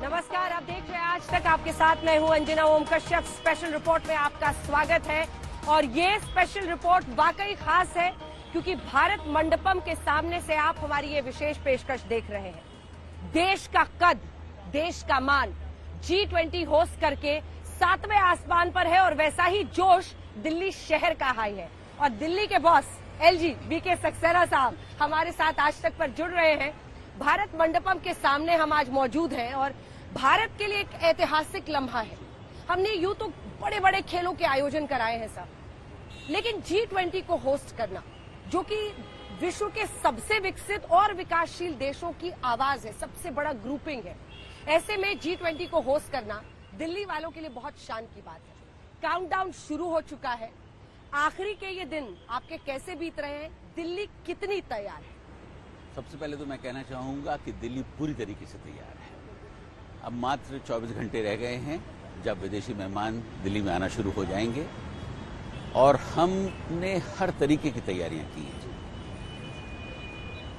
नमस्कार, आप देख रहे हैं आज तक। आपके साथ मैं हूं अंजना ओम कश्यप। स्पेशल रिपोर्ट में आपका स्वागत है और ये स्पेशल रिपोर्ट वाकई खास है क्योंकि भारत मंडपम के सामने से आप हमारी ये विशेष पेशकश देख रहे हैं। देश का कद, देश का मान G20 होस्ट करके 7वें आसमान पर है और वैसा ही जोश दिल्ली शहर का हाई है। और दिल्ली के बॉस LG BK सक्सेना साहब हमारे साथ आज तक पर जुड़ रहे हैं। भारत मंडपम के सामने हम आज मौजूद हैं और भारत के लिए एक ऐतिहासिक लम्हा है। हमने यूं तो बड़े बड़े खेलों के आयोजन कराए हैं सब, लेकिन G20 को होस्ट करना, जो कि विश्व के सबसे विकसित और विकासशील देशों की आवाज है, सबसे बड़ा ग्रुपिंग है, ऐसे में G20 को होस्ट करना दिल्ली वालों के लिए बहुत शान की बात है। काउंटडाउन शुरू हो चुका है। आखिरी के ये दिन आपके कैसे बीत रहे हैं? दिल्ली कितनी तैयार है? सबसे पहले तो मैं कहना चाहूंगा कि दिल्ली पूरी तरीके से तैयार है। अब मात्र 24 घंटे रह गए हैं जब विदेशी मेहमान दिल्ली में आना शुरू हो जाएंगे और हमने हर तरीके की तैयारियां की हैं।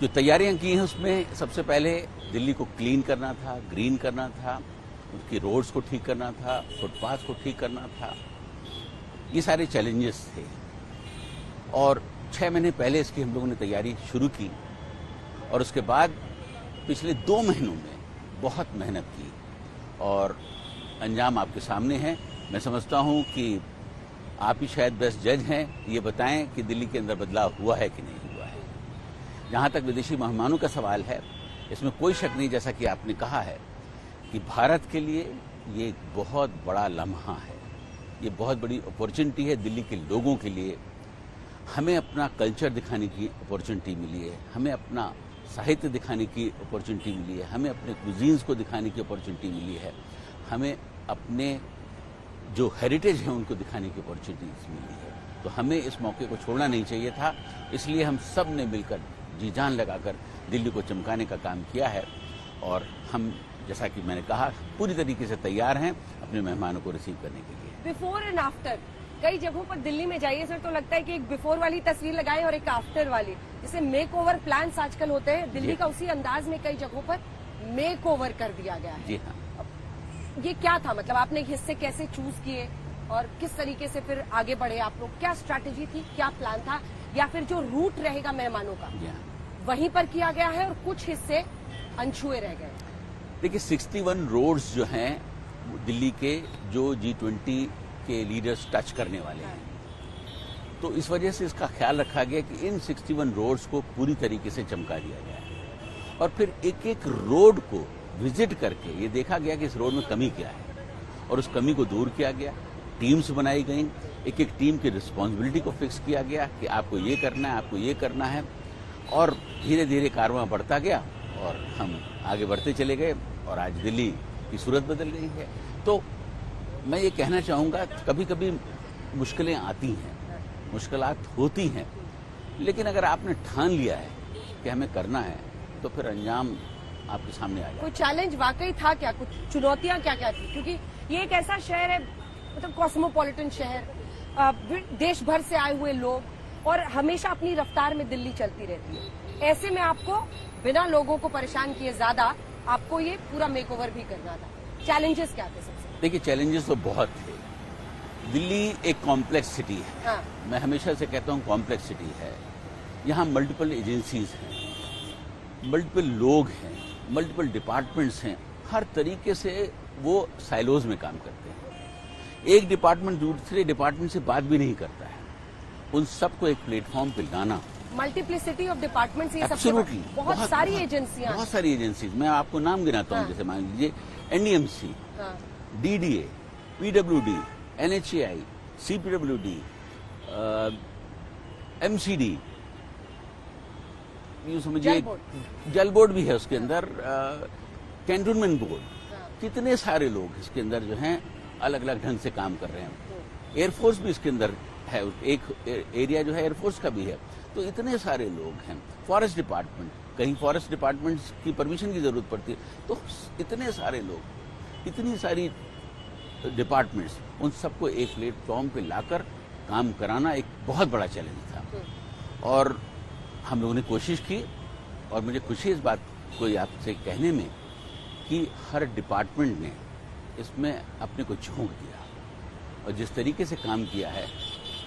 जो तैयारियां की हैं उसमें सबसे पहले दिल्ली को क्लीन करना था, ग्रीन करना था, उसकी रोड्स को ठीक करना था, फुटपाथ को ठीक करना था। ये सारे चैलेंजेस थे और 6 महीने पहले इसकी हम लोगों ने तैयारी शुरू की और उसके बाद पिछले 2 महीनों में बहुत मेहनत की और अंजाम आपके सामने है। मैं समझता हूं कि आप ही शायद बेस्ट जज हैं, ये बताएं कि दिल्ली के अंदर बदलाव हुआ है कि नहीं हुआ है। जहां तक विदेशी मेहमानों का सवाल है, इसमें कोई शक नहीं, जैसा कि आपने कहा है कि भारत के लिए ये एक बहुत बड़ा लम्हा है, ये बहुत बड़ी अपॉर्चुनिटी है दिल्ली के लोगों के लिए। हमें अपना कल्चर दिखाने की अपॉर्चुनिटी मिली है, हमें अपना साहित्य दिखाने की अपॉर्चुनिटी मिली है, हमें अपने कुजीन्स को दिखाने की अपॉर्चुनिटी मिली है, हमें अपने जो हेरिटेज है उनको दिखाने की अपॉर्चुनिटीज मिली है। तो हमें इस मौके को छोड़ना नहीं चाहिए था, इसलिए हम सब ने मिलकर जी जान लगाकर दिल्ली को चमकाने का काम किया है और हम, जैसा कि मैंने कहा, पूरी तरीके से तैयार हैं अपने मेहमानों को रिसीव करने के लिए। बिफोर एंड आफ्टर, कई जगहों पर दिल्ली में जाइए सर तो लगता है कि एक बिफोर वाली तस्वीर लगाएं और एक आफ्टर वाली, जैसे मेक ओवर प्लान्स आजकल होते हैं, दिल्ली का उसी अंदाज में कई जगहों पर मेक ओवर कर दिया गया है। जी हाँ। ये क्या था, मतलब आपने हिस्से कैसे चूज किए और किस तरीके से फिर आगे बढ़े आप लोग? क्या स्ट्रैटेजी थी, क्या प्लान था, या फिर जो रूट रहेगा मेहमानों का वहीं पर किया गया है और कुछ हिस्से अनछुए रह गए? देखिए, 61 रोड्स जो हैं दिल्ली के, जो G20 के लीडर्स टच करने वाले हैं, तो इस वजह से इसका ख्याल रखा गया कि इन 61 रोड्स को पूरी तरीके से चमका दिया जाए और फिर एक एक रोड को विजिट करके ये देखा गया कि इस रोड में कमी क्या है और उस कमी को दूर किया गया। टीम्स बनाई गई, एक एक टीम की रिस्पॉन्सिबिलिटी को फिक्स किया गया कि आपको ये करना है, आपको ये करना है, और धीरे धीरे कारवां बढ़ता गया और हम आगे बढ़ते चले गए और आज दिल्ली की सूरत बदल गई है। तो मैं ये कहना चाहूँगा, कभी कभी मुश्किलें आती हैं, मुश्किलात होती हैं, लेकिन अगर आपने ठान लिया है कि हमें करना है तो फिर अंजाम आपके सामने आ जाए। कोई चैलेंज वाकई था क्या? कुछ चुनौतियां क्या क्या थी? क्योंकि ये एक ऐसा शहर है, मतलब कॉस्मोपॉलिटन शहर, देश भर से आए हुए लोग, और हमेशा अपनी रफ्तार में दिल्ली चलती रहती है। ऐसे में आपको बिना लोगों को परेशान किए ज्यादा आपको ये पूरा मेकओवर भी करना था। चैलेंजेस क्या थे सबसे? देखिए, चैलेंजेस तो बहुत थे। दिल्ली एक कॉम्प्लेक्स सिटी है। हाँ। मैं हमेशा से कहता हूँ कॉम्प्लेक्स सिटी है। यहाँ मल्टीपल एजेंसीज हैं, मल्टीपल लोग हैं, मल्टीपल डिपार्टमेंट्स हैं, हर तरीके से वो साइलोज में काम करते हैं। एक डिपार्टमेंट दूसरे डिपार्टमेंट से बात भी नहीं करता है। उन सबको एक प्लेटफॉर्म पे लाना, मल्टीप्लिसिटी ऑफ डिपार्टमेंट्स, ये एब्सोल्युटली बहुत सारी एजेंसियां, बहुत सारी एजेंसीज। मैं आपको नाम गिनाता हूँ। जैसे मान लीजिए NDMC, DDA, PWD, NHAI, CPWD, MCD, यूँ समझिए जल बोर्ड भी है उसके अंदर, कैंटोनमेंट बोर्ड, कितने सारे लोग इसके अंदर जो हैं अलग अलग ढंग से काम कर रहे हैं। एयरफोर्स भी इसके अंदर है, एक एरिया जो है एयरफोर्स का भी है। तो इतने सारे लोग हैं। फॉरेस्ट डिपार्टमेंट, कहीं फॉरेस्ट डिपार्टमेंट की परमिशन की जरूरत पड़ती है, तो इतने सारे लोग, इतनी सारी डिपार्टमेंट्स, उन सबको एक प्लेटफॉर्म पे लाकर काम कराना एक बहुत बड़ा चैलेंज था और हम लोगों ने कोशिश की। और मुझे खुशी इस बात को आपसे कहने में कि हर डिपार्टमेंट ने इसमें अपने को झोंक दिया और जिस तरीके से काम किया है,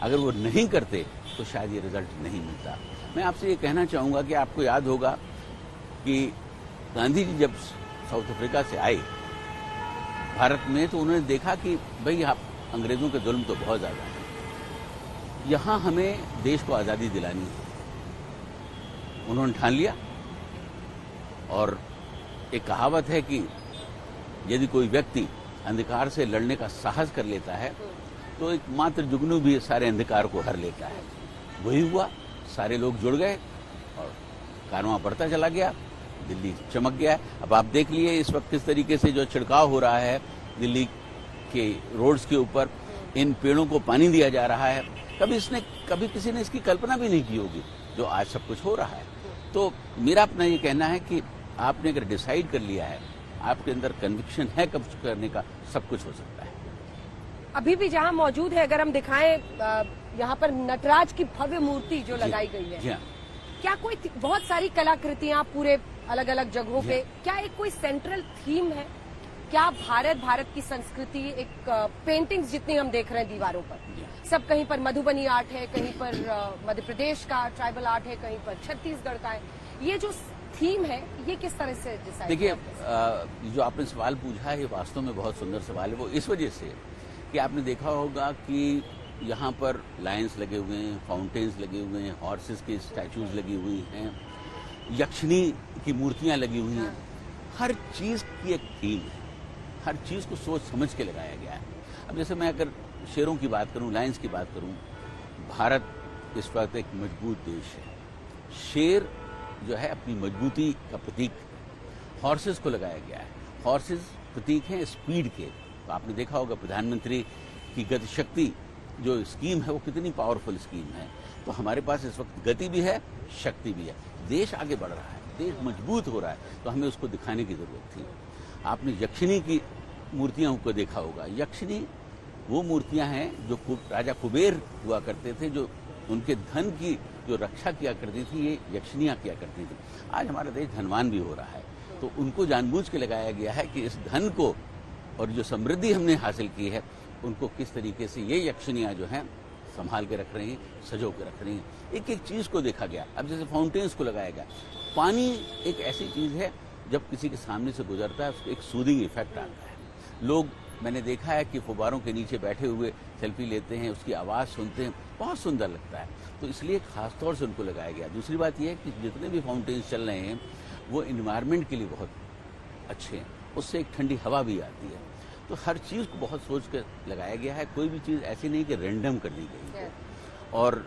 अगर वो नहीं करते तो शायद ये रिजल्ट नहीं मिलता। मैं आपसे ये कहना चाहूँगा कि आपको याद होगा कि गांधी जी जब साउथ अफ्रीका से आए भारत में, तो उन्होंने देखा कि भाई आप अंग्रेजों के जुल्म तो बहुत ज़्यादा है, यहाँ हमें देश को आज़ादी दिलानी है। उन्होंने ठान लिया और एक कहावत है कि यदि कोई व्यक्ति अंधकार से लड़ने का साहस कर लेता है तो एक मात्र जुगनू भी सारे अंधकार को हर लेता है। वही हुआ, सारे लोग जुड़ गए और कारवां बढ़ता चला गया, दिल्ली चमक गया। अब आप देख लिए इस वक्त किस तरीके से जो छिड़काव हो रहा है दिल्ली के रोड्स के ऊपर, इन पेड़ों को पानी दिया जा रहा है। कभी किसी ने इसकी कल्पना भी नहीं की होगी जो आज सब कुछ हो रहा है। तो मेरा अपना ये कहना है कि आपने अगर डिसाइड कर लिया है, आपके अंदर कन्विक्शन है कब करने का, सब कुछ हो सकता है। अभी भी जहां मौजूद है, अगर हम दिखाएं, यहाँ पर नटराज की भव्य मूर्ति जो लगाई गई है, क्या कोई बहुत सारी कलाकृतियां पूरे अलग अलग जगहों पे, क्या एक कोई सेंट्रल थीम है? क्या भारत की संस्कृति, एक पेंटिंग्स जितनी हम देख रहे हैं दीवारों पर, सब कहीं पर मधुबनी आर्ट है, कहीं पर मध्य प्रदेश का ट्राइबल आर्ट है, कहीं पर छत्तीसगढ़ का है, ये जो थीम है ये किस तरह से डिसाइड? देखिए, जो आपने सवाल पूछा है ये वास्तव में बहुत सुंदर सवाल है। वो इस वजह से कि आपने देखा होगा कि यहाँ पर लायंस लगे हुए हैं, फाउंटेन्स लगे हुए हैं, हॉर्सेस के स्टैचूज लगी हुई हैं, यक्षिणी की मूर्तियां लगी हुई हैं। हर चीज की एक थीम है, हर चीज को सोच समझ के लगाया गया है। अब जैसे मैं अगर शेरों की बात करूं, लायंस की बात करूं, भारत इस वक्त एक मजबूत देश है। शेर जो है अपनी मजबूती का प्रतीक, हॉर्सेस को लगाया गया है। हॉर्सेस प्रतीक हैं स्पीड के। तो आपने देखा होगा प्रधानमंत्री की गति शक्ति जो स्कीम है वो कितनी पावरफुल स्कीम है। तो हमारे पास इस वक्त गति भी है, शक्ति भी है, देश आगे बढ़ रहा है, देश मजबूत हो रहा है, तो हमें उसको दिखाने की जरूरत थी। आपने यक्षिणी की मूर्तियों को देखा होगा। यक्षिणी वो मूर्तियां हैं जो राजा कुबेर हुआ करते थे, जो उनके धन की जो रक्षा किया करती थी, ये यक्षिणियां किया करती थी। आज हमारा देश धनवान भी हो रहा है, तो उनको जानबूझ के लगाया गया है कि इस धन को और जो समृद्धि हमने हासिल की है उनको किस तरीके से ये यक्षिणियां जो हैं संभाल के रख रही हैं, सजो के रख रही हैं। एक एक चीज को देखा गया। अब जैसे फाउंटेन्स को लगाया गया, पानी एक ऐसी चीज है जब किसी के सामने से गुजरता है उसको एक सूदिंग इफेक्ट आता है। लोग, मैंने देखा है कि फुब्बारों के नीचे बैठे हुए सेल्फी लेते हैं, उसकी आवाज़ सुनते हैं, बहुत सुंदर लगता है, तो इसलिए खासतौर से उनको लगाया गया। दूसरी बात यह है कि जितने भी फाउंटेन्स चल रहे हैं वो इन्वायरमेंट के लिए बहुत अच्छे हैं, उससे एक ठंडी हवा भी आती है। तो हर चीज़ को बहुत सोच कर लगाया गया है, कोई भी चीज़ ऐसी नहीं कि रैंडम कर दी गई है। और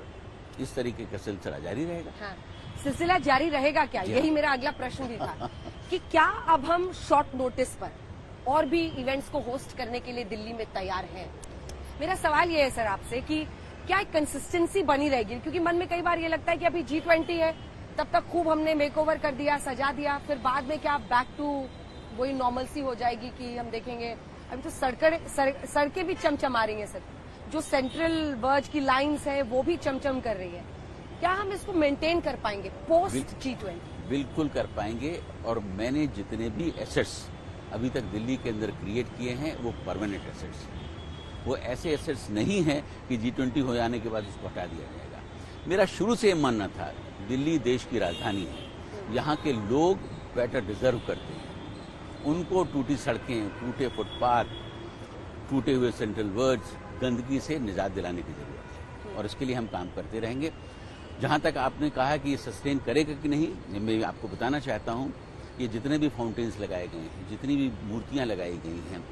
इस तरीके का सिलसिला जारी रहेगा। हाँ, सिलसिला जारी रहेगा क्या? यही मेरा अगला प्रश्न भी था कि क्या अब हम शॉर्ट नोटिस पर और भी इवेंट्स को होस्ट करने के लिए दिल्ली में तैयार हैं? मेरा सवाल ये है सर आपसे कि क्या एक कंसिस्टेंसी बनी रहेगी? क्योंकि मन में कई बार ये लगता है कि अभी G20 है, तब तक खूब हमने मेकओवर कर दिया, सजा दिया, फिर बाद में क्या बैक टू वही नॉर्मलसी हो जाएगी कि हम देखेंगे अभी तो सड़कें भी चमचमा रही हैं सर, जो सेंट्रल वर्ज की लाइंस है वो भी चमचम कर रही है। क्या हम इसको मेंटेन कर पाएंगे पोस्ट G20? बिल्कुल कर पाएंगे। और मैंने जितने भी एसेट्स अभी तक दिल्ली के अंदर क्रिएट किए हैं वो परमानेंट एसेट्स हैं, वो ऐसे एसेट्स नहीं हैं कि G20 हो जाने के बाद उसको हटा दिया जाएगा। मेरा शुरू से मानना था दिल्ली देश की राजधानी है, यहाँ के लोग बेटर डिजर्व करते हैं, उनको टूटी सड़कें, टूटे फुटपाथ, टूटे हुए सेंट्रल वर्ड्स, गंदगी से निजात दिलाने की जरूरत है और इसके लिए हम काम करते रहेंगे। जहाँ तक आपने कहा कि ये सस्टेन करेगा कि नहीं, मैं आपको बताना चाहता हूँ ये जितने भी फाउंटेन्स लगाए गए हैं, जितनी भी मूर्तियाँ लगाई गई हैं,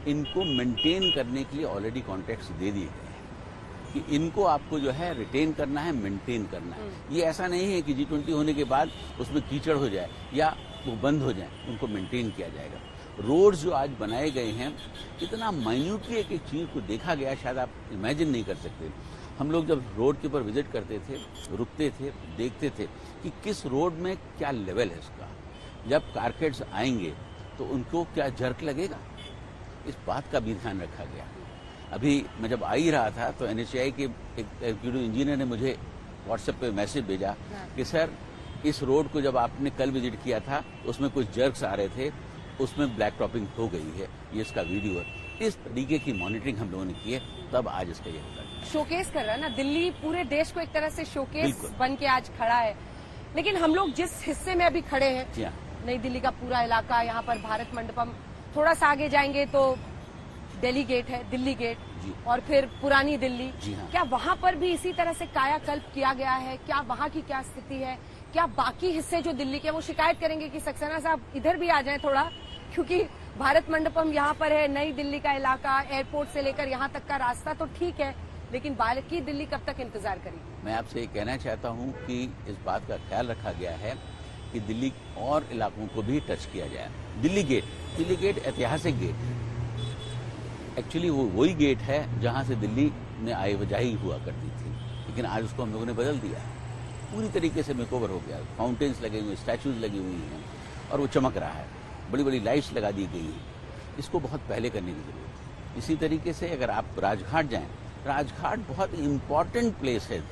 इनको मेंटेन करने के लिए ऑलरेडी कॉन्ट्रैक्ट्स दे दिए गए हैं कि इनको आपको जो है रिटेन करना है, मेंटेन करना है। ये ऐसा नहीं है कि G20 होने के बाद उसमें कीचड़ हो जाए या वो बंद हो जाए, उनको मेंटेन किया जाएगा। रोड्स जो आज बनाए गए हैं, इतना माइन्यूटली एक एक चीज़ को देखा गया, शायद आप इमेजिन नहीं कर सकते। हम लोग जब रोड के ऊपर विजिट करते थे, रुकते थे, देखते थे कि किस रोड में क्या लेवल है इसका, जब कारकेट्स आएंगे तो उनको क्या जर्क लगेगा, इस बात का भी ध्यान रखा गया। अभी मैं जब आ ही रहा था तो NHAI के एक एग्जीक्यूटिव इंजीनियर ने मुझे व्हाट्सएप पे मैसेज भेजा कि सर इस रोड को जब आपने कल विजिट किया था उसमें कुछ जर्क्स आ रहे थे, उसमें ब्लैक टॉपिंग हो गई है, ये इसका वीडियो है। इस तरीके की मॉनिटरिंग हम लोगों ने की है, तब आज इसका ये रिजल्ट। शोकेस कर रहा है ना, दिल्ली पूरे देश को एक तरह से शोकेस बिल्कुल। बन के आज खड़ा है। लेकिन हम लोग जिस हिस्से में अभी खड़े हैं, जी हाँ, नई दिल्ली का पूरा इलाका, यहाँ पर भारत मंडपम, थोड़ा सा आगे जाएंगे तो दिल्ली गेट है, दिल्ली गेट, जी। और फिर पुरानी दिल्ली। जी हाँ। क्या वहां पर भी इसी तरह से कायाकल्प किया गया है? क्या वहां की क्या स्थिति है? क्या बाकी हिस्से जो दिल्ली के, वो शिकायत करेंगे कि सक्सेना साहब इधर भी आ जाएं थोड़ा, क्योंकि भारत मंडपम यहाँ पर है, नई दिल्ली का इलाका, एयरपोर्ट से लेकर यहाँ तक का रास्ता तो ठीक है, लेकिन बाकी दिल्ली कब तक इंतजार करेगी? मैं आपसे ये कहना चाहता हूँ कि इस बात का ख्याल रखा गया है कि दिल्ली और इलाकों को भी टच किया जाए। दिल्ली गेट ऐतिहासिक गेट, एक्चुअली वो वही गेट है जहाँ से दिल्ली में आवाजाही हुआ करती थी, लेकिन आज उसको हम लोगों ने बदल दिया, पूरी तरीके से मेकओवर हो गया। फाउंटेन्स लगे हुए, स्टैचूज लगी हुई हैं और वो चमक रहा है, बड़ी बड़ी लाइट्स लगा दी गई हैं। इसको बहुत पहले करने की जरूरत है। इसी तरीके से अगर आप राजघाट जाएं, राजघाट बहुत इम्पॉर्टेंट प्लेस है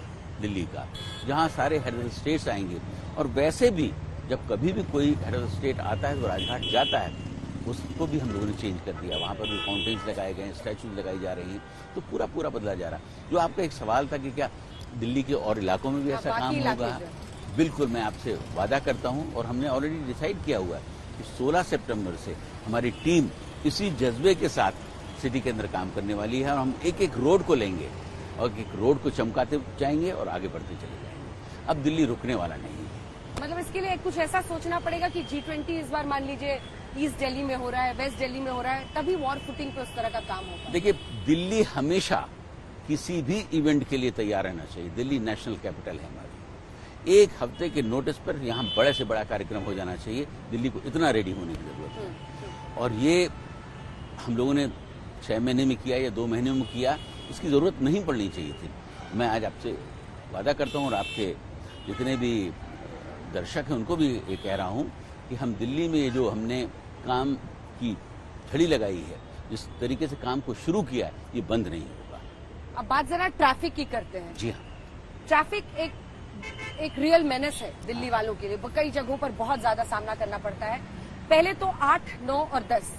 दिल्ली का, जहाँ सारे हेड ऑफ स्टेट्स आएंगे, और वैसे भी जब कभी भी कोई हेड ऑफ स्टेट आता है तो राजघाट जाता है, उसको भी हम लोगों ने चेंज कर दिया। वहाँ पर भी फाउंटेन्स लगाए गए हैं, स्टैचूज लगाई जा रही हैं, तो पूरा बदला जा रहा है। जो आपका एक सवाल था कि क्या दिल्ली के और इलाकों में भी ऐसा काम होगा, बिल्कुल मैं आपसे वादा करता हूँ, और हमने ऑलरेडी डिसाइड किया हुआ है कि 16 सितंबर से हमारी टीम इसी जज्बे के साथ सिटी के अंदर काम करने वाली है, और हम एक एक रोड को लेंगे और एक रोड को चमकाते जाएंगे और आगे बढ़ते चले जाएंगे। अब दिल्ली रुकने वाला नहीं है। मतलब इसके लिए कुछ ऐसा सोचना पड़ेगा कि G20 इस बार मान लीजिए ईस्ट दिल्ली में हो रहा है, वेस्ट दिल्ली में हो रहा है, तभी वॉर फुटिंग पे उस तरह का काम होगा। देखिए, दिल्ली हमेशा किसी भी इवेंट के लिए तैयार रहना चाहिए। दिल्ली नेशनल कैपिटल है हमारी, एक हफ्ते के नोटिस पर यहाँ बड़े से बड़ा कार्यक्रम हो जाना चाहिए। दिल्ली को इतना रेडी होने की जरूरत है, और ये हम लोगों ने 6 महीने में किया या 2 महीने में किया, इसकी जरूरत नहीं पड़नी चाहिए थी। मैं आज आपसे वादा करता हूँ, और आपके जितने भी दर्शक हैं उनको भी ये कह रहा हूँ कि हम दिल्ली में ये जो हमने काम की छड़ी लगाई है, जिस तरीके से काम को शुरू किया है, ये बंद नहीं होगा। अब बात जरा ट्रैफिक की करते हैं। जी हाँ, ट्रैफिक एक रियल मेनेस है दिल्ली वालों के लिए, कई जगहों पर बहुत ज्यादा सामना करना पड़ता है। पहले तो 8, 9 और 10,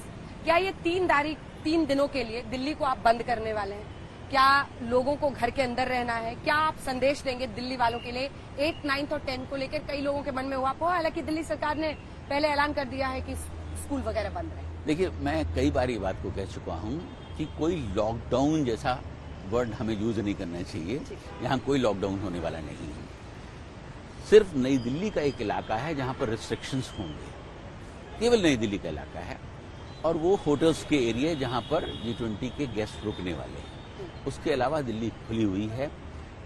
क्या ये 3 दिनों के लिए दिल्ली को आप बंद करने वाले हैं? क्या लोगों को घर के अंदर रहना है? क्या आप संदेश देंगे दिल्ली वालों के लिए? 8, 9 और 10 को लेकर कई लोगों के मन में हुआ, हालांकि दिल्ली सरकार ने पहले ऐलान कर दिया है कि स्कूल वगैरह बंद रहे। देखिए, मैं कई बार ये बात को कह चुका हूँ कि कोई लॉकडाउन जैसा वर्ड हमें यूज नहीं करना चाहिए। यहाँ कोई लॉकडाउन होने वाला नहीं है। सिर्फ नई दिल्ली का एक इलाका है जहाँ पर रिस्ट्रिक्शंस होंगे, केवल नई दिल्ली का इलाका है, और वो होटल्स के एरिया जहाँ पर G20 के गेस्ट रुकने वाले हैं। उसके अलावा दिल्ली खुली हुई है,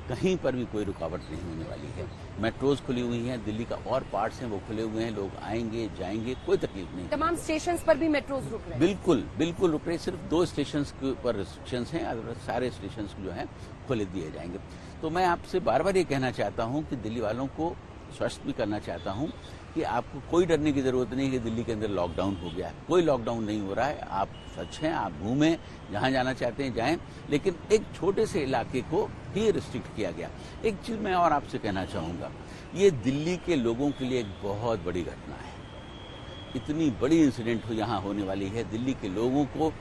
कहीं पर भी कोई रुकावट नहीं होने वाली है। मेट्रोज खुली हुई हैं, दिल्ली का और पार्ट्स हैं वो खुले हुए हैं, लोग आएंगे जाएंगे, कोई तकलीफ नहीं। तमाम स्टेशंस पर भी मेट्रोज रुक रहे हैं? बिल्कुल रुक रहे। सिर्फ 2 स्टेशंस के ऊपर रिस्ट्रिक्शंस हैं, और सारे स्टेशंस जो हैं खोले दिए जाएंगे। तो मैं आपसे बार बार ये कहना चाहता हूँ कि दिल्ली वालों को स्पष्ट भी करना चाहता हूँ कि आपको कोई डरने की जरूरत नहीं कि दिल्ली के अंदर लॉकडाउन हो गया है। कोई लॉकडाउन नहीं हो रहा है। आप सच हैं, आप घूमें, जहां जाना चाहते हैं जाएं, लेकिन एक छोटे से इलाके को ही रिस्ट्रिक्ट किया गया। एक चीज मैं और आपसे कहना चाहूंगा, ये दिल्ली के लोगों के लिए एक बहुत बड़ी घटना है। इतनी बड़ी इंसिडेंट यहाँ होने वाली है, दिल्ली के लोगों को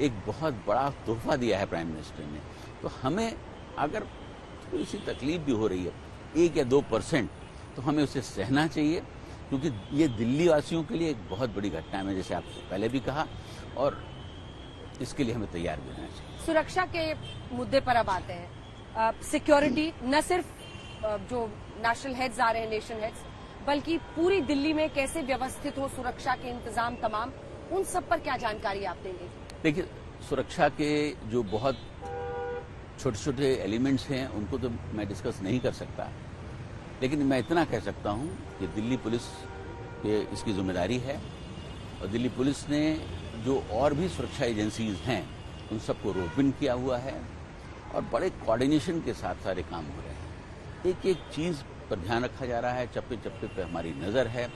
एक बहुत बड़ा तोहफा दिया है प्राइम मिनिस्टर ने। तो हमें अगर कोई सी तकलीफ भी हो रही है 1 या 2%, तो हमें उसे सहना चाहिए, क्योंकि ये दिल्ली वासियों के लिए एक बहुत बड़ी घटना है। मैं जैसे आपसे पहले भी कहा, और इसके लिए हमें तैयार भी रहना चाहिए। सुरक्षा के मुद्दे पर अब आते हैं। सिक्योरिटी न सिर्फ जो नेशनल हेड्स आ रहे हैं, नेशन हेड्स, बल्कि पूरी दिल्ली में कैसे व्यवस्थित हो सुरक्षा के इंतजाम तमाम, उन सब पर क्या जानकारी आप देंगे? देखिए, सुरक्षा के जो बहुत छोटे छोटे एलिमेंट्स हैं उनको तो मैं डिस्कस नहीं कर सकता, लेकिन मैं इतना कह सकता हूं कि दिल्ली पुलिस के इसकी जिम्मेदारी है, और दिल्ली पुलिस ने जो और भी सुरक्षा एजेंसीज हैं उन सबको रोपिन किया हुआ है, और बड़े कोऑर्डिनेशन के साथ सारे काम हो रहे हैं। एक एक चीज पर ध्यान रखा जा रहा है, चप्पे चप्पे पे हमारी नजर है,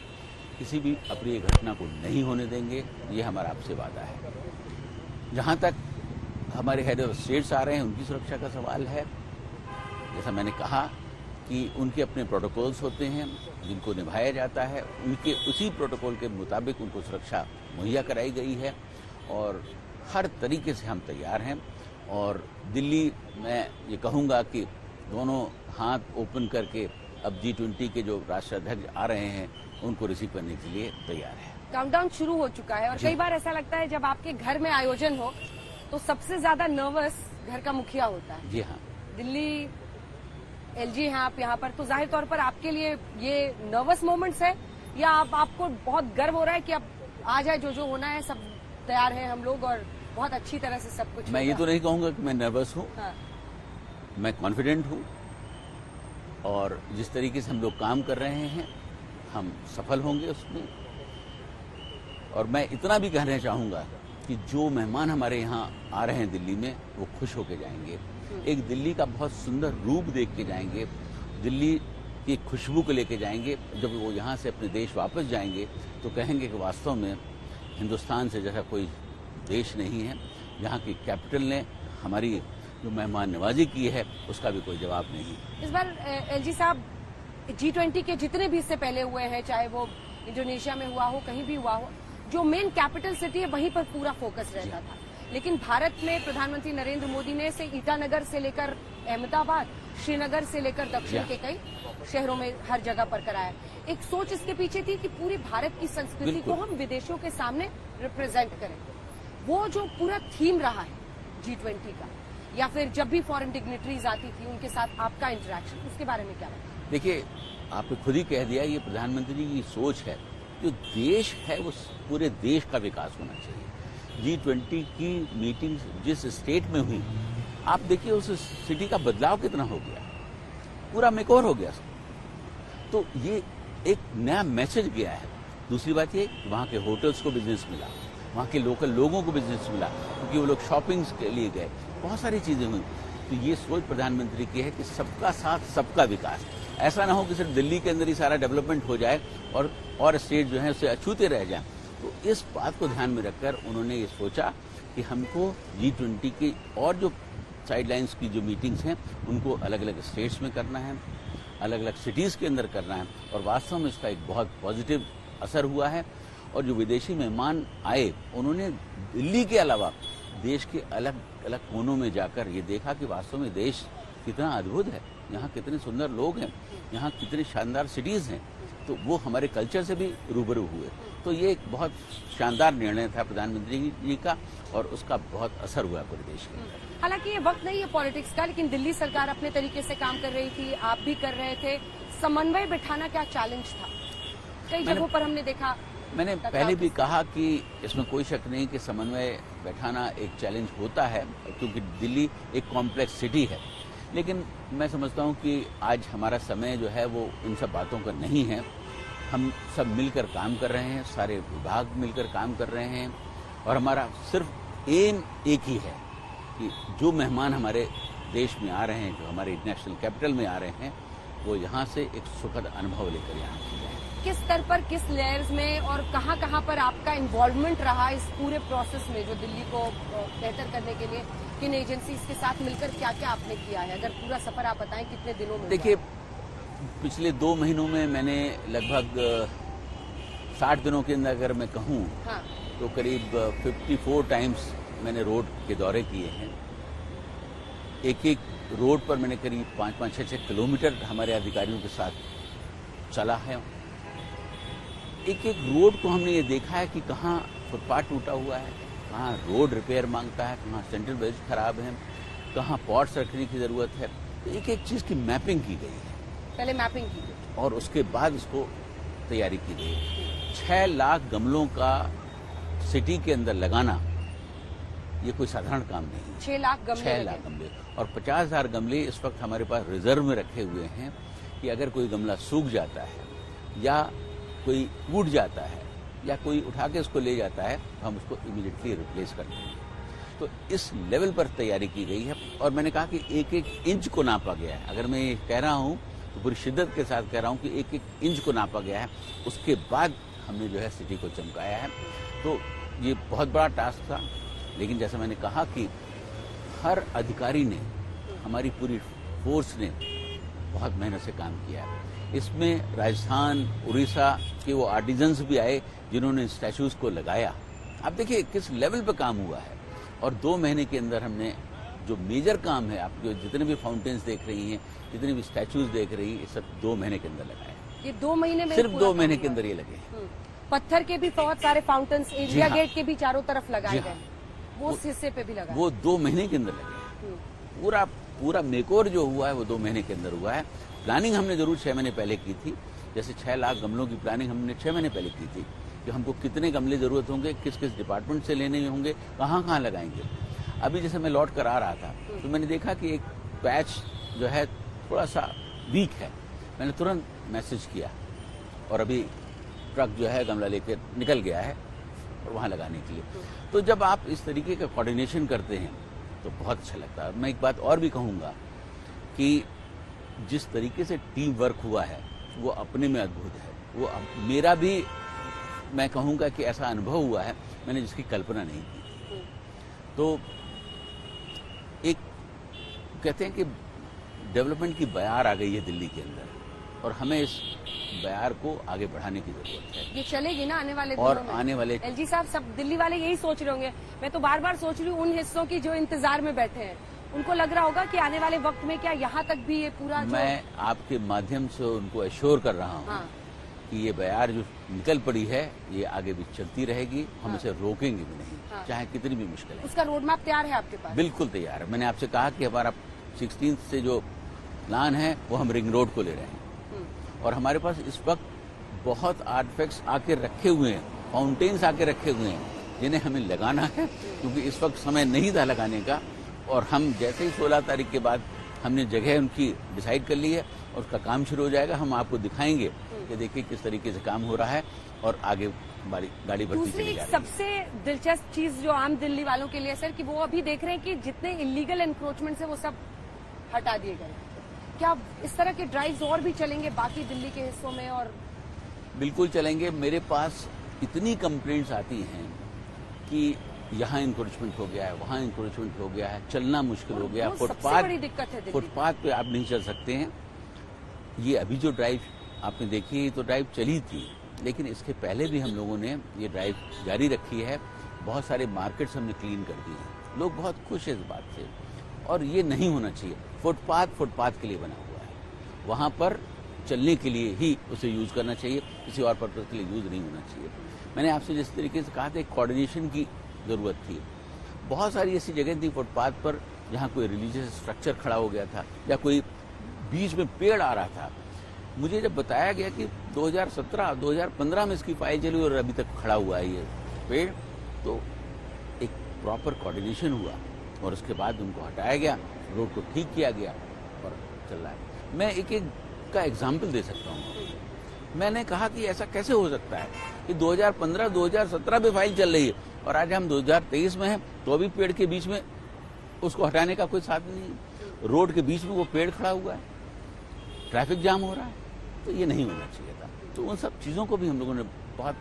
किसी भी अप्रिय घटना को नहीं होने देंगे, ये हमारा आपसे वादा है। जहां तक हमारे हेड ऑफ स्टेट्स आ रहे हैं, उनकी सुरक्षा का सवाल है, जैसा मैंने कहा कि उनके अपने प्रोटोकॉल्स होते हैं जिनको निभाया जाता है, उनके उसी प्रोटोकॉल के मुताबिक उनको सुरक्षा मुहैया कराई गई है और हर तरीके से हम तैयार हैं। और दिल्ली, मैं ये कहूँगा कि दोनों हाथ ओपन करके अब G20 के जो राष्ट्राध्यक्ष आ रहे हैं उनको रिसीव करने के लिए तैयार है। काउंटडाउन शुरू हो चुका है और कई बार ऐसा लगता है जब आपके घर में आयोजन हो तो सबसे ज्यादा नर्वस घर का मुखिया होता है। जी हाँ, दिल्ली एलजी हैं आप यहाँ पर, तो जाहिर तौर पर आपके लिए ये नर्वस मोमेंट्स है या आपको बहुत गर्व हो रहा है कि अब आ जाए, जो होना है सब तैयार है हम लोग और बहुत अच्छी तरह से सब कुछ मैं ये तो नहीं कहूँगा कि मैं नर्वस हूँ। हाँ। मैं कॉन्फिडेंट हूँ और जिस तरीके से हम लोग काम कर रहे हैं हम सफल होंगे उसमें। और मैं इतना भी कहना चाहूँगा कि जो मेहमान हमारे यहाँ आ रहे हैं दिल्ली में वो खुश होके जाएंगे, एक दिल्ली का बहुत सुंदर रूप देख के जाएंगे, दिल्ली की खुशबू को लेके जाएंगे। जब वो यहाँ से अपने देश वापस जाएंगे तो कहेंगे कि वास्तव में हिंदुस्तान से जैसा कोई देश नहीं है, यहाँ की कैपिटल ने हमारी जो मेहमान नवाजी की है उसका भी कोई जवाब नहीं। इस बार एलजी साहब G20 के जितने भी इससे पहले हुए हैं, चाहे वो इंडोनेशिया में हुआ हो, कहीं भी हुआ हो, जो मेन कैपिटल सिटी है वहीं पर पूरा फोकस रहता था। लेकिन भारत में प्रधानमंत्री नरेंद्र मोदी ने से ईटानगर से लेकर अहमदाबाद, श्रीनगर से लेकर दक्षिण के कई शहरों में हर जगह पर कराया। एक सोच इसके पीछे थी कि पूरी भारत की संस्कृति को हम विदेशों के सामने रिप्रेजेंट करें। वो जो पूरा थीम रहा है G20 का, या फिर जब भी फॉरेन डिग्नेटरीज आती थी उनके साथ आपका इंटरेक्शन, उसके बारे में क्या बताएं? देखिए, आपने खुद ही कह दिया, ये प्रधानमंत्री जी की सोच है। जो देश है वो पूरे देश का विकास होना चाहिए। G20 की मीटिंग जिस स्टेट में हुई, आप देखिए उस सिटी का बदलाव कितना हो गया, पूरा मेकओवर हो गया। तो ये एक नया मैसेज गया है। दूसरी बात ये, वहाँ के होटल्स को बिजनेस मिला, वहाँ के लोकल लोगों को बिजनेस मिला, क्योंकि वो लोग शॉपिंग के लिए गए, बहुत सारी चीजें हुई। तो ये सोच प्रधानमंत्री की है कि सबका साथ सबका विकास। ऐसा ना हो कि सिर्फ दिल्ली के अंदर ही सारा डेवलपमेंट हो जाए और स्टेट जो है उससे अछूते रह जाए। तो इस बात को ध्यान में रखकर उन्होंने ये सोचा कि हमको G20 की और जो साइडलाइंस की जो मीटिंग्स हैं उनको अलग अलग स्टेट्स में करना है, अलग अलग सिटीज के अंदर करना है। और वास्तव में इसका एक बहुत पॉजिटिव असर हुआ है। और जो विदेशी मेहमान आए, उन्होंने दिल्ली के अलावा देश के अलग अलग कोनों में जाकर ये देखा कि वास्तव में देश कितना अद्भुत है, यहाँ कितने सुंदर लोग हैं, यहाँ कितनी शानदार सिटीज हैं। तो वो हमारे कल्चर से भी रूबरू हुए। तो ये एक बहुत शानदार निर्णय था प्रधानमंत्री जी का और उसका बहुत असर हुआ पूरे देश के। हालांकि ये वक्त नहीं है पॉलिटिक्स का, लेकिन दिल्ली सरकार अपने तरीके से काम कर रही थी, आप भी कर रहे थे। समन्वय बिठाना क्या चैलेंज था? कई जगहों पर हमने देखा। मैंने पहले भी कहा कि इसमें कोई शक नहीं कि समन्वय बैठाना एक चैलेंज होता है, क्योंकि दिल्ली एक कॉम्प्लेक्स सिटी है। लेकिन मैं समझता हूं कि आज हमारा समय जो है वो इन सब बातों का नहीं है। हम सब मिलकर काम कर रहे हैं, सारे विभाग मिलकर काम कर रहे हैं और हमारा सिर्फ एम एक ही है कि जो मेहमान हमारे देश में आ रहे हैं, जो हमारे इंटरनेशनल कैपिटल में आ रहे हैं, वो यहाँ से एक सुखद अनुभव लेकर यहाँ की जाए। किस स्तर पर, किस लेयर्स में और कहाँ पर आपका इन्वॉल्वमेंट रहा इस पूरे प्रोसेस में, जो दिल्ली को बेहतर करने के लिए किन एजेंसीज के साथ मिलकर क्या क्या आपने किया है? अगर पूरा सफर आप बताएं, कितने दिनों में? देखिए, पिछले 2 महीनों में मैंने लगभग 60 दिनों के अंदर अगर मैं कहूँ तो करीब 54 टाइम्स मैंने रोड के दौरे किए हैं। एक एक रोड पर मैंने करीब 5-6 किलोमीटर हमारे अधिकारियों के साथ चला है। एक एक रोड को हमने ये देखा है कि कहाँ फुटपाथ टूटा हुआ है, कहाँ रोड रिपेयर मांगता है, कहाँ सेंट्रल वेज खराब है, कहाँ पॉट्स रखने की जरूरत है। तो एक एक चीज की मैपिंग की गई है। पहले मैपिंग की गई और उसके बाद इसको तैयारी की गई। 6 लाख गमलों का सिटी के अंदर लगाना ये कोई साधारण काम नहीं। 6 लाख गमले 6 लाख गमले और 50,000 गमले इस वक्त हमारे पास रिजर्व में रखे हुए हैं कि अगर कोई गमला सूख जाता है या कोई टूट जाता है या कोई उठा के उसको ले जाता है तो हम उसको इमीडिएटली रिप्लेस कर देंगे। तो इस लेवल पर तैयारी की गई है। और मैंने कहा कि एक एक इंच को नापा गया है। अगर मैं ये कह रहा हूँ तो पूरी शिद्दत के साथ कह रहा हूँ कि एक एक इंच को नापा गया है। उसके बाद हमने जो है सिटी को चमकाया है। तो ये बहुत बड़ा टास्क था, लेकिन जैसा मैंने कहा कि हर अधिकारी ने, हमारी पूरी फोर्स ने बहुत मेहनत से काम किया है। इसमें राजस्थान, उड़ीसा के वो आर्टिजन्स भी आए जिन्होंने स्टैचूज को लगाया। आप देखिए किस लेवल पे काम हुआ है। और 2 महीने के अंदर हमने जो मेजर काम है, आप जो जितने भी फाउंटेन्स देख रही हैं, जितने भी स्टैचूज देख रही हैं, ये सब 2 महीने के अंदर लगाए। ये 2 महीने में सिर्फ पूरा 2 काम महीने हुआ के है। अंदर ये लगे हैं। पत्थर के भी बहुत सारे फाउंटेन्स इंडिया हाँ। गेट के भी चारों तरफ लगाए जी गए हाँ। हैं। वो उस हिस्से पे भी लगा है। वो 2 महीने के अंदर लगे हैं। पूरा मेकओवर जो हुआ है वो 2 महीने के अंदर हुआ है। प्लानिंग हमने जरूर 6 महीने पहले की थी। जैसे 6 लाख गमलों की प्लानिंग हमने 6 महीने पहले की थी कि हमको कितने गमले जरूरत होंगे, किस किस डिपार्टमेंट से लेने होंगे, कहाँ कहाँ लगाएंगे। अभी जैसे मैं लौट कर आ रहा था तो मैंने देखा कि एक पैच जो है थोड़ा सा वीक है। मैंने तुरंत मैसेज किया और अभी ट्रक जो है गमला लेकर निकल गया है और वहाँ लगाने के लिए। तो जब आप इस तरीके का कोऑर्डिनेशन करते हैं तो बहुत अच्छा लगता है। मैं एक बात और भी कहूँगा कि जिस तरीके से टीम वर्क हुआ है वो अपने में अद्भुत है। वो मेरा भी मैं कहूँगा कि ऐसा अनुभव हुआ है मैंने जिसकी कल्पना नहीं की। तो एक कहते हैं कि डेवलपमेंट की बयार आ गई है दिल्ली के अंदर और हमें इस बयार को आगे बढ़ाने की जरूरत है। ये चलेगी ना आने वाले और दिनों में? आने वाले एलजी साहब, सब दिल्ली वाले यही सोच रहे होंगे। मैं तो बार बार सोच रही हूँ उन हिस्सों की जो इंतजार में बैठे हैं, उनको लग रहा होगा कि आने वाले वक्त में क्या यहाँ तक भी ये पूरा मैं आपके माध्यम से उनको एश्योर कर रहा हूँ हाँ। कि ये बयार जो निकल पड़ी है ये आगे भी चलती रहेगी। हम हाँ। इसे रोकेंगे भी नहीं, हाँ। चाहे कितनी भी मुश्किल है। उसका रोड मैप तैयार है आपके पास? बिल्कुल तैयार है। मैंने आपसे कहा कि हमारा 16 से जो प्लान है वो हम रिंग रोड को ले रहे हैं और हमारे पास इस वक्त बहुत आर्टिफैक्ट्स आके रखे हुए हैं, फाउंटेन्स आके रखे हुए हैं जिन्हें हमें लगाना है क्योंकि इस वक्त समय नहीं था लगाने का। और हम जैसे ही 16 तारीख के बाद हमने जगह उनकी डिसाइड कर ली है और उसका काम शुरू हो जाएगा। हम आपको दिखाएंगे कि देखिए किस तरीके से काम हो रहा है और आगे हमारी गाड़ी बढ़ती दूसरी चली एक जा रही है। सबसे दिलचस्प चीज जो आम दिल्ली वालों के लिए सर, कि वो अभी देख रहे हैं कि जितने इलीगल एनक्रोचमेंट है वो सब हटा दिए गए। क्या इस तरह के ड्राइव्स और भी चलेंगे बाकी दिल्ली के हिस्सों में? और बिल्कुल चलेंगे। मेरे पास इतनी कंप्लेंट्स आती हैं कि यहाँ इंक्रोचमेंट हो गया है, वहाँ इंक्रोचमेंट हो गया है, चलना मुश्किल हो गया, वो सबसे बड़ी दिक्कत है दिल्ली की। फुटपाथ पे आप नहीं चल सकते हैं। ये अभी जो ड्राइव आपने देखी तो ड्राइव चली थी, लेकिन इसके पहले भी हम लोगों ने ये ड्राइव जारी रखी है। बहुत सारे मार्केट्स हमने क्लीन कर दिए हैं। लोग बहुत खुश हैं इस बात से और ये नहीं होना चाहिए। फुटपाथ के लिए बना हुआ है, वहाँ पर चलने के लिए ही उसे यूज करना चाहिए, किसी और पर्पज के लिए यूज नहीं होना चाहिए। मैंने आपसे जिस तरीके से कहा था एक कोऑर्डिनेशन की जरूरत थी। बहुत सारी ऐसी जगह थी फुटपाथ पर जहाँ कोई रिलीजियस स्ट्रक्चर खड़ा हो गया था या कोई बीच में पेड़ आ रहा था। मुझे जब बताया गया कि 2017-2015 में इसकी फाइल चली और अभी तक खड़ा हुआ है ये पेड़, तो एक प्रॉपर कोऑर्डिनेशन हुआ और उसके बाद उनको हटाया गया, रोड को ठीक किया गया और चल रहा है। मैं एक का एग्जाम्पल दे सकता हूँ। मैंने कहा कि ऐसा कैसे हो सकता है कि 2015-2017 में फाइल चल रही है और आज हम 2023 में हैं तो अभी पेड़ के बीच में उसको हटाने का कोई साधन नहीं है। रोड के बीच में वो पेड़ खड़ा हुआ है, ट्रैफिक जाम हो रहा है, तो ये नहीं होना चाहिए था। तो उन सब चीज़ों को भी हम लोगों ने बहुत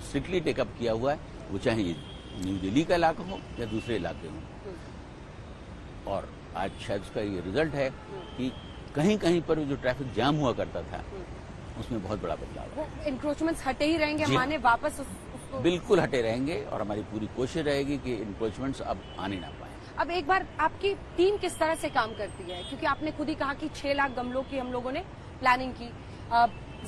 स्ट्रिक्टली टेकअप किया हुआ है, वो चाहे ये न्यू दिल्ली का इलाका हो या दूसरे इलाके हों। और आज शायद उसका ये रिजल्ट है कि कहीं कहीं पर जो ट्रैफिक जाम हुआ करता था उसमें बहुत बड़ा बदलाव है। इंक्रोचमेंट्स हटे ही रहेंगे, माने वापस उसको बिल्कुल हटे रहेंगे और हमारी पूरी कोशिश रहेगी कि इंक्रोचमेंट्स अब आने ना पाए। अब एक बार आपकी टीम किस तरह से काम करती है, क्योंकि आपने खुद ही कहा कि 6 लाख गमलों की हम लोगों ने प्लानिंग की।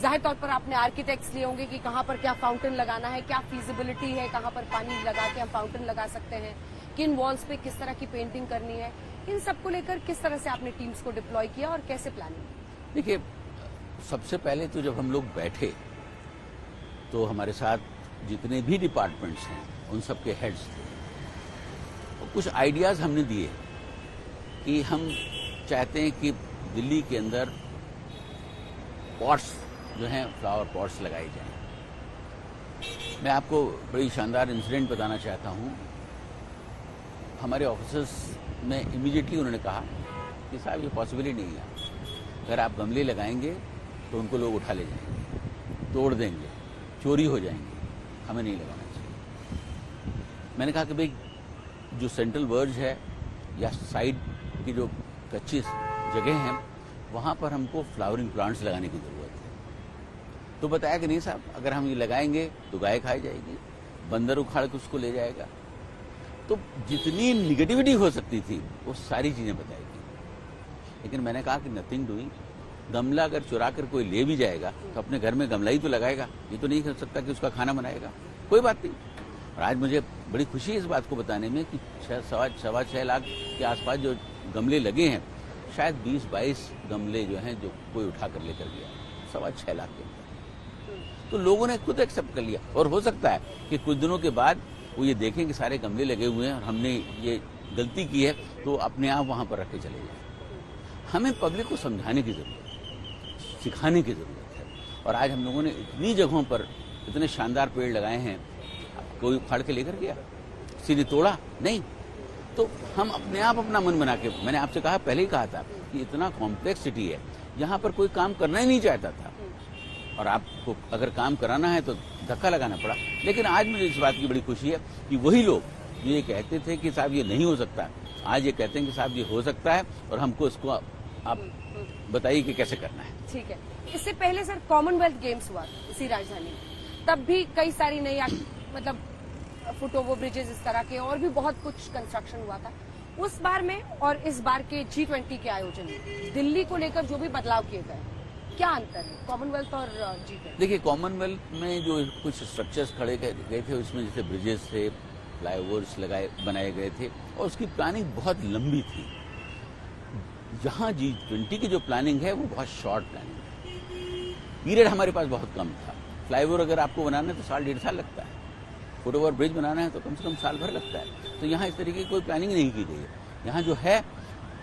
जाहिर तौर पर आपने आर्किटेक्ट्स लिए होंगे कि कहाँ पर क्या फाउंटेन लगाना है, क्या फीजिबिलिटी है, कहाँ पर पानी लगा के हम फाउंटेन लगा सकते हैं, किन वॉल्स पे किस तरह की पेंटिंग करनी है, इन सबको लेकर किस तरह से आपने टीम्स को डिप्लॉय किया और कैसे प्लानिंग? देखिए, सबसे पहले तो जब हम लोग बैठे तो हमारे साथ जितने भी डिपार्टमेंट्स हैं उन सब के हेड्स थे। कुछ आइडियाज हमने दिए कि हम चाहते हैं कि दिल्ली के अंदर पॉट्स जो हैं फ्लावर पॉट्स लगाए जाएं। मैं आपको बड़ी शानदार इंसिडेंट बताना चाहता हूं। हमारे ऑफिसर्स में इमीडिएटली उन्होंने कहा कि साहब ये पॉसिबल ही नहीं है, अगर आप गमले लगाएंगे तो उनको लोग उठा ले जाएंगे, तोड़ देंगे, चोरी हो जाएंगे, हमें नहीं लगाना चाहिए। मैंने कहा कि भाई जो सेंट्रल वर्ज है या साइड की जो कच्ची जगह हैं वहाँ पर हमको फ्लावरिंग प्लांट्स लगाने की ज़रूरत है। तो बताया कि नहीं साहब, अगर हम ये लगाएंगे तो गाय खाई जाएगी, बंदर उखाड़ के उसको ले जाएगा। तो जितनी निगेटिविटी हो सकती थी वो सारी चीज़ें बताई गई। लेकिन मैंने कहा कि नथिंग डूइंग, गमला अगर चुरा कर कोई ले भी जाएगा तो अपने घर में गमला ही तो लगाएगा, ये तो नहीं कर सकता कि उसका खाना बनाएगा। कोई बात नहीं। और आज मुझे बड़ी खुशी है इस बात को बताने में कि 6.25 लाख के आसपास जो गमले लगे हैं, शायद 20-22 गमले जो हैं जो कोई उठा कर लेकर गया, 6.25 लाख के। तो लोगों ने खुद एक्सेप्ट कर लिया। और हो सकता है कि कुछ दिनों के बाद वो ये देखें कि सारे गमले लगे हुए हैं और हमने ये गलती की है, तो अपने आप वहाँ पर रख के चले जाए। हमें पब्लिक को समझाने की जरूरत है, सिखाने की जरूरत है। और आज हम लोगों ने इतनी जगहों पर इतने शानदार पेड़ लगाए हैं, कोई उखाड़ के लेकर गया, किसी ने तोड़ा नहीं। तो हम अपने आप अपना मन बना के, मैंने आपसे कहा, पहले ही कहा था कि इतना कॉम्प्लेक्स सिटी है, यहाँ पर कोई काम करना ही नहीं चाहता था। और आपको अगर काम कराना है तो धक्का लगाना पड़ा। लेकिन आज मुझे इस बात की बड़ी खुशी है कि वही लोग जो ये कहते थे कि साहब ये नहीं हो सकता, आज ये कहते हैं कि साहब ये हो सकता है और हमको इसको आप बताइए कि कैसे करना है। ठीक है। इससे पहले सर कॉमनवेल्थ गेम्स हुआ इसी राजधानी में, तब भी कई सारी नई मतलब फुट ओवर ब्रिजेस इस तरह के और भी बहुत कुछ कंस्ट्रक्शन हुआ था। उस बार में और इस बार के G20 के आयोजन में दिल्ली को लेकर जो भी बदलाव किए गए, क्या अंतर है कॉमनवेल्थ और G20? देखिए, कॉमनवेल्थ में जो कुछ स्ट्रक्चर्स खड़े गए थे उसमें जैसे ब्रिजेस थे, फ्लाईओवर्स बनाए गए थे और उसकी प्लानिंग बहुत लंबी थी। जहां G20 की जो प्लानिंग है वो बहुत शॉर्ट प्लानिंग है, पीरियड हमारे पास बहुत कम था। फ्लाईओवर अगर आपको बनाना है तो 1.5 साल लगता है, फुट ओवर ब्रिज बनाना है तो कम से कम साल भर लगता है। तो यहाँ इस तरीके की कोई प्लानिंग नहीं की गई है। यहाँ जो है,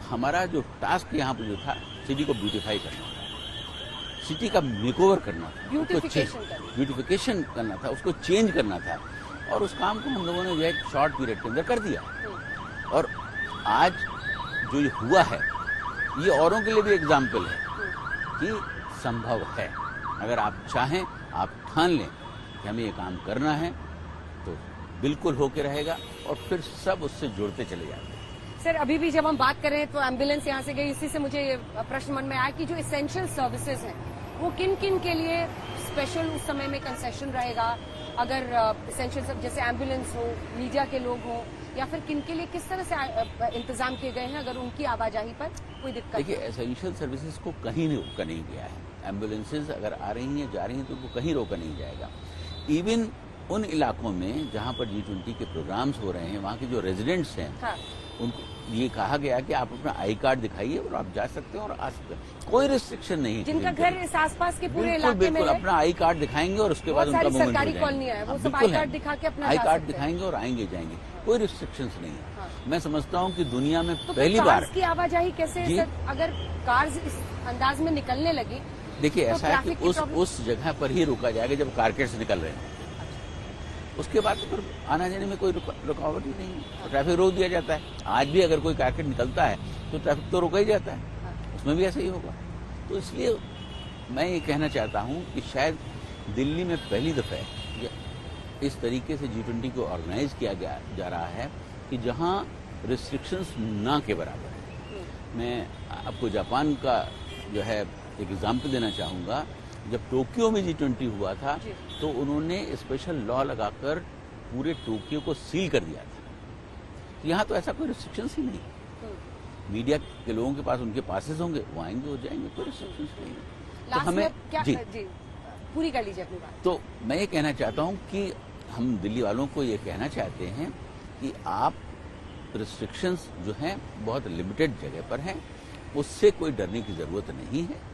हमारा जो टास्क यहाँ पर जो था, सिटी को ब्यूटिफाई करना था, सिटी का मेकओवर करना था, ब्यूटिफिकेशन करना था, उसको चेंज करना था। और उस काम को हम लोगों ने जो है शॉर्ट पीरियड के अंदर कर दिया। और आज जो ये हुआ है, ये औरों के लिए भी एग्जाम्पल है कि संभव है। अगर आप चाहें, आप ठान लें कि हमें ये काम करना है, तो बिल्कुल होके रहेगा और फिर सब उससे जुड़ते चले जाते हैं। सर, अभी भी जब हम बात कर रहे हैं तो एम्बुलेंस यहाँ से गई, इसी से मुझे ये प्रश्न मन में आया कि जो एसेंशियल सर्विसेज हैं वो किन किन के लिए स्पेशल उस समय में कंसेशन रहेगा? अगर एसेंशियल सब जैसे एम्बुलेंस हो, मीडिया के लोग हो, या फिर किन के लिए किस तरह से इंतजाम किए गए हैं अगर उनकी आवाजाही पर कोई दिक्कत? देखिए, एसेंशियल सर्विसेज को कहीं रोका नहीं गया है। एम्बुलेंसेज अगर आ रही हैं, जा रही हैं, तो उनको कहीं रोका नहीं जाएगा। इवन उन इलाकों में जहां पर G20 के प्रोग्राम्स हो रहे हैं, वहां के जो रेजिडेंट्स हैं, हाँ। उनको ये कहा गया कि आप अपना आई कार्ड दिखाइए और आप जा सकते हैं और आ सकते हैं। कोई रिस्ट्रिक्शन नहीं है। जिनका घर इस आसपास के पूरे बिल्कुल इलाके में है, अपना आई कार्ड दिखाएंगे और उसके बाद उनका मूवमेंट हो सरकारी जाएगा। कॉलोनियां है, वो सब बिल्कुल आई है। कार्ड दिखा के अपना आई जा कार्ड सकते हैं। दिखाएंगे और आएंगे जाएंगे, कोई रिस्ट्रिक्शंस नहीं है। हाँ। मैं समझता हूँ कि दुनिया में तो पहली बार की आवाजाही कैसे है जी? सर? अगर कार्स इस अंदाज में निकलने लगी, देखिए, तो ऐसा है कि ट्रैफिक की प्रॉब्लम- उस जगह पर ही रुका जाएगा जब कारकेट से निकल रहे हैं। उसके बाद तो फिर आना जाने में कोई रुकावट ही नहीं है, ट्रैफिक रोक दिया जाता है। आज भी अगर कोई कारकेट निकलता है तो ट्रैफिक तो रोका ही जाता है, उसमें भी ऐसा ही होगा। तो इसलिए मैं ये कहना चाहता हूँ कि शायद दिल्ली में पहली दफा इस तरीके से G20 को ऑर्गेनाइज किया जा रहा है कि जहाँ रिस्ट्रिक्शंस ना के बराबर है। मैं आपको जापान का जो है एक एग्जाम्पल देना चाहूँगा। जब टोक्यो में G20 हुआ था तो उन्होंने स्पेशल लॉ लगाकर पूरे टोक्यो को सील कर दिया था। तो यहाँ तो ऐसा कोई रिस्ट्रिक्शंस ही नहीं। मीडिया के लोगों के पास उनके पासेस होंगे, वो आएंगे, वो जाएंगे, कोई रिस्ट्रिक्शंस नहीं है। तो लास्ट हमें में क्या जी, पूरी कर लीजिए अपनी बात। तो मैं ये कहना चाहता हूँ कि हम दिल्ली वालों को ये कहना चाहते हैं कि आप रिस्ट्रिक्शंस जो हैं बहुत लिमिटेड जगह पर हैं, उससे कोई डरने की जरूरत नहीं है।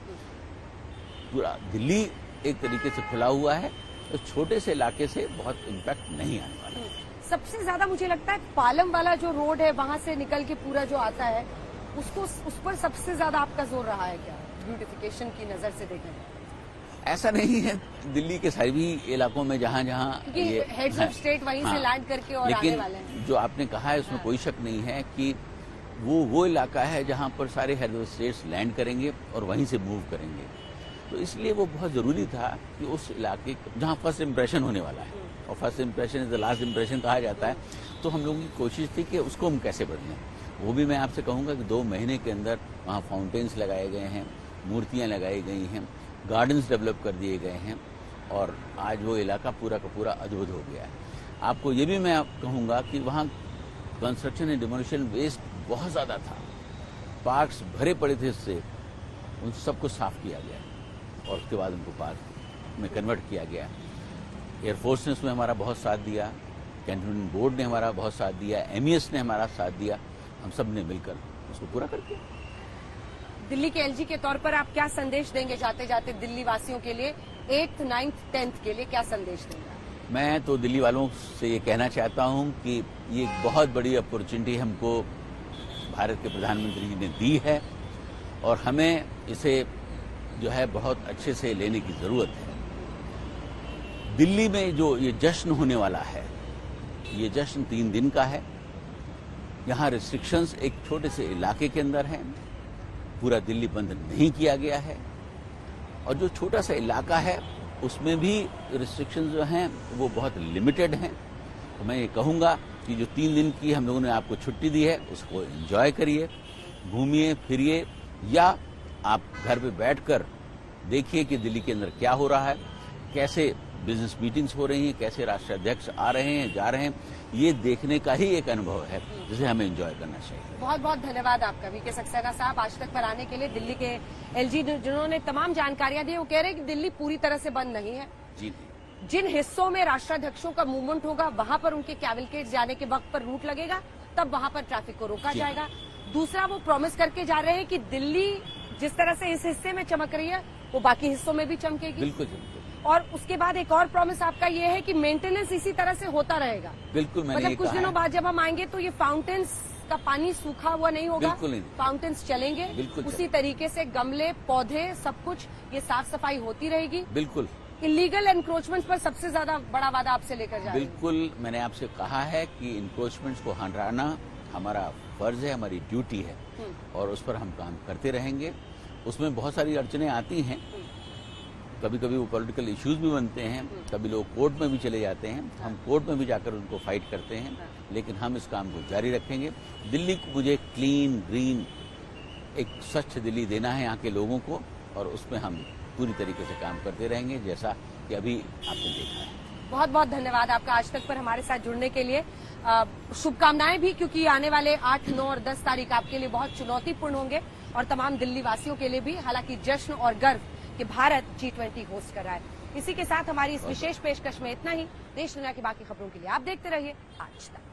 पूरा दिल्ली एक तरीके से खुला हुआ है, तो छोटे से इलाके से बहुत इम्पैक्ट नहीं आने वाला है। सबसे ज्यादा मुझे लगता है पालम वाला जो रोड है, वहां से निकल के पूरा जो आता है, उस पर सबसे ज्यादा आपका जोर रहा है क्या, ब्यूटिफिकेशन की नजर से देखने में? ऐसा नहीं है, दिल्ली के सभी इलाकों में जहाँ जहाँ ये हेड्स ऑफ स्टेट वहीं से लैंड करके और आने वाले हैं। लेकिन जो आपने कहा है उसमें कोई शक नहीं है कि वो इलाका है जहाँ पर सारे हेड ऑफ स्टेट्स लैंड करेंगे और वहीं से मूव करेंगे। तो इसलिए वो बहुत जरूरी था कि उस इलाके जहाँ फर्स्ट इम्प्रेशन होने वाला है, और first impression is the last impression कहा जाता है, तो हम लोगों की कोशिश थी कि उसको हम कैसे बदलें। वो भी मैं आपसे कहूँगा कि 2 महीने के अंदर वहाँ फाउंटेन्स लगाए गए हैं, मूर्तियां लगाई गई हैं, गार्डन्स डेवलप कर दिए गए हैं और आज वो इलाका पूरा का पूरा अद्भुत हो गया है। आपको ये भी मैं कहूँगा कि वहाँ कंस्ट्रक्शन एंड डिमोलिशन वेस्ट बहुत ज़्यादा था, पार्क्स भरे पड़े थे, इससे उन सबको साफ किया गया और उसके बाद उनको पार्क में कन्वर्ट किया गया। एयरफोर्स ने उसमें हमारा बहुत साथ दिया, कैंटोनमेंट बोर्ड ने हमारा बहुत साथ दिया, MES ने हमारा साथ दिया, हम सब ने मिलकर उसको पूरा कर दिया। दिल्ली के LG के तौर पर आप क्या संदेश देंगे जाते जाते दिल्ली वासियों के लिए, 8th, 9th, 10th के लिए क्या संदेश देंगे? मैं तो दिल्ली वालों से ये कहना चाहता हूँ कि ये एक बहुत बड़ी अपॉर्चुनिटी हमको भारत के प्रधानमंत्री जी ने दी है और हमें इसे जो है बहुत अच्छे से लेने की जरूरत है। दिल्ली में जो ये जश्न होने वाला है, ये जश्न 3 दिन का है। यहाँ रिस्ट्रिक्शंस एक छोटे से इलाके के अंदर हैं, पूरा दिल्ली बंद नहीं किया गया है और जो छोटा सा इलाका है उसमें भी रिस्ट्रिक्शंस जो हैं वो बहुत लिमिटेड हैं। तो मैं ये कहूँगा कि जो 3 दिन की हम लोगों ने आपको छुट्टी दी है उसको एंजॉय करिए, घूमिए फिरिए, या आप घर पे बैठकर देखिए कि दिल्ली के अंदर क्या हो रहा है, कैसे बिजनेस मीटिंग्स हो रही हैं, कैसे राष्ट्राध्यक्ष आ रहे हैं जा रहे हैं। ये देखने का ही एक अनुभव है जिसे हमें एंजॉय करना चाहिए। बहुत बहुत धन्यवाद आपका VK सक्सेना साहब, आज तक पर आने के लिए। दिल्ली के LG जिन्होंने तमाम जानकारियां दी, वो कह रहे हैं कि दिल्ली पूरी तरह से बंद नहीं है। जी, जिन हिस्सों में राष्ट्राध्यक्षों का मूवमेंट होगा वहां पर उनके कैवलकेड जाने के वक्त पर रूट लगेगा, तब वहां पर ट्रैफिक को रोका जाएगा। दूसरा, वो प्रॉमिस करके जा रहे हैं कि दिल्ली जिस तरह से इस हिस्से में चमक रही है वो बाकी हिस्सों में भी चमकेगी। बिल्कुल। और उसके बाद एक और प्रॉमिस आपका ये है कि मेंटेनेंस इसी तरह से होता रहेगा। बिल्कुल, मैंने मतलब कुछ दिनों बाद जब हम आएंगे तो ये फाउंटेन्स का पानी सूखा हुआ नहीं होगा, बिल्कुल नहीं, फाउंटेन्स चलेंगे, उसी तरीके से गमले पौधे सब कुछ ये साफ सफाई होती रहेगी। बिल्कुल। इलीगल एनक्रोचमेंट्स पर सबसे ज्यादा बड़ा वादा आपसे लेकर जा रहे हैं। बिल्कुल, मैंने आपसे कहा है कि इनक्रोचमेंट्स को हटाना हमारा फर्ज है, हमारी ड्यूटी है और उस पर हम काम करते रहेंगे। उसमें बहुत सारी अड़चनें आती हैं, कभी कभी वो पॉलिटिकल इश्यूज भी बनते हैं, कभी लोग कोर्ट में भी चले जाते हैं, हम कोर्ट में भी जाकर उनको फाइट करते हैं, लेकिन हम इस काम को जारी रखेंगे। दिल्ली को मुझे क्लीन, ग्रीन, एक स्वच्छ दिल्ली देना है यहाँ के लोगों को और उसमें हम पूरी तरीके से काम करते रहेंगे, जैसा कि अभी आपने देखा है। बहुत बहुत धन्यवाद आपका आज तक पर हमारे साथ जुड़ने के लिए। शुभकामनाएं भी, क्योंकि आने वाले 8, 9 और 10 तारीख आपके लिए बहुत चुनौतीपूर्ण होंगे और तमाम दिल्ली वासियों के लिए भी। हालांकि जश्न और गर्व कि भारत G20 होस्ट कर रहा है। इसी के साथ हमारी इस विशेष पेशकश में इतना ही। देश दुनिया की बाकी खबरों के लिए आप देखते रहिए आज तक।